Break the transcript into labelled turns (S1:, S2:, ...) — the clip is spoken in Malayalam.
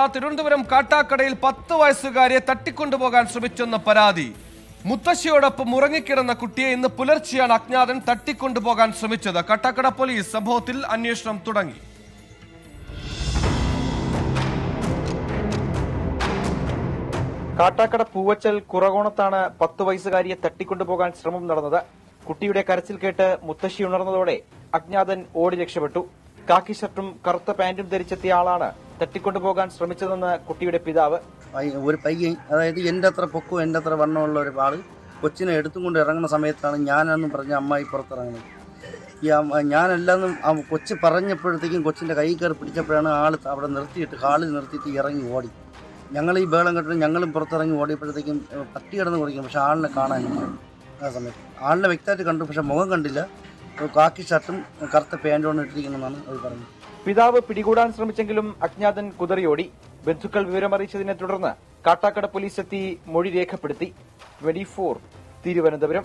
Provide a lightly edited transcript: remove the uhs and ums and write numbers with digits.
S1: തിരുവനന്തപുരം കാട്ടാക്കടയിൽ 10 വയസ്സുകാരിയെ തട്ടിക്കൊണ്ടുപോകാൻ ശ്രമിച്ചെന്ന പരാതി. മുത്തശ്ശിയോടൊപ്പം ഉറങ്ങിക്കിടന്ന കുട്ടിയെ ഇന്ന് പുലർച്ചെയാണ് അജ്ഞാതൻ തട്ടിക്കൊണ്ടുപോകാൻ ശ്രമിച്ചത്. കാട്ടാക്കട പോലീസ് സംഭവത്തിൽ അന്വേഷണം തുടങ്ങി.
S2: കാട്ടാക്കട പൂവച്ചൽ കുറകോണത്താണ് 10 വയസ്സുകാരിയെ തട്ടിക്കൊണ്ടുപോകാൻ ശ്രമം നടന്നത്. കുട്ടിയുടെ കരച്ചിൽ കേട്ട് മുത്തശ്ശി ഉണർന്നതോടെ അജ്ഞാതൻ ഓടി രക്ഷപ്പെട്ടു. കാക്കി ഷർട്ടും കറുത്ത പാന്റും ധരിച്ചെത്തിയ ആളാണ് തട്ടിക്കൊണ്ടുപോകാൻ ശ്രമിച്ചതെന്ന് കുട്ടിയുടെ പിതാവ്.
S3: ഒരു പയ്യൻ, അതായത് എൻ്റെ അത്ര പൊക്കവും എൻ്റെ അത്ര വണ്ണമുള്ള ഒരു ആള് കൊച്ചിനെ എടുത്തുകൊണ്ട് ഇറങ്ങുന്ന സമയത്താണ് ഞാനെന്നും പറഞ്ഞ അമ്മായി പുറത്തിറങ്ങുന്നത്. ഞാനെല്ലാന്നും കൊച്ചു പറഞ്ഞപ്പോഴത്തേക്കും കൊച്ചിൻ്റെ കൈ കയറി പിടിച്ചപ്പോഴാണ് ആൾ അവിടെ നിർത്തിയിട്ട് ഹാളിൽ നിർത്തിയിട്ട് ഇറങ്ങി ഓടി. ഞങ്ങൾ ഈ ബേളം കെട്ടിട്ട് ഞങ്ങളും പുറത്തിറങ്ങി ഓടിയപ്പോഴത്തേക്കും പട്ടി കിടന്ന് കുടിക്കും. പക്ഷെ ആളിനെ കാണാനില്ല. ആ സമയത്ത് ആളിനെ വ്യക്തമായിട്ട് കണ്ടു, പക്ഷെ മുഖം കണ്ടില്ല. കാക്കി ഷർട്ടും കറുത്ത പാൻറ്റും ഇട്ടിരിക്കണമെന്നാണ് അവർ പറഞ്ഞത്.
S2: പിതാവ് പിടികൂടാൻ ശ്രമിച്ചെങ്കിലും അജ്ഞാതൻ കുതറിയോടി. ബന്ധുക്കൾ വിവരമറിയിച്ചതിനെ തുടർന്ന് കാട്ടാക്കട പോലീസ് എത്തി മൊഴി രേഖപ്പെടുത്തി. 24 തിരുവനന്തപുരം.